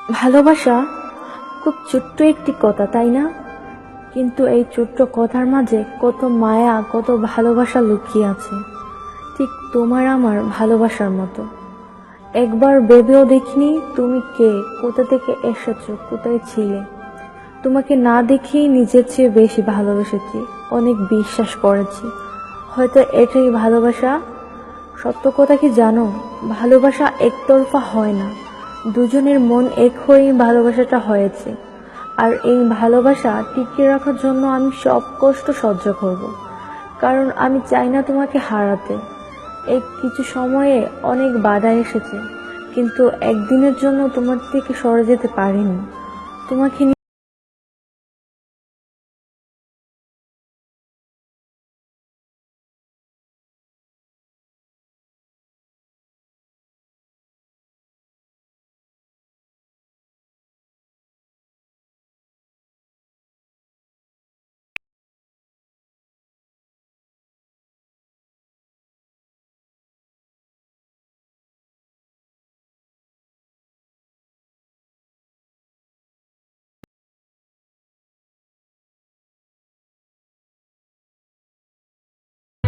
ভালোবাসা খুব ছোট্ট একটি কথা, তাই না? কিন্তু এই ছোট্ট কথার মাঝে কত মায়া, কত ভালোবাসা লুকিয়ে আছে, ঠিক তোমার আমার ভালোবাসার মতো। একবার ভেবেও দেখিনি তুমি কে, কোথা থেকে এসেছো, কোথায় ছিলে। তোমাকে না দেখেই নিজের চেয়ে বেশি ভালোবেসেছি, অনেক বিশ্বাস করেছি। হয়তো এটাই ভালোবাসা। সত্য কথা কি জানো, ভালোবাসা একতরফা হয় না, দুজনের মন এক হয়েই ভালোবাসাটা হয়েছে। আর এই ভালোবাসা টিকিয়ে রাখার জন্য আমি সব কষ্ট সহ্য করব, কারণ আমি চাই না তোমাকে হারাতে। এই কিছু সময়ে অনেক বাধা এসেছে, কিন্তু একদিনের জন্য তোমার থেকে সরে যেতে পারিনি। তোমাকে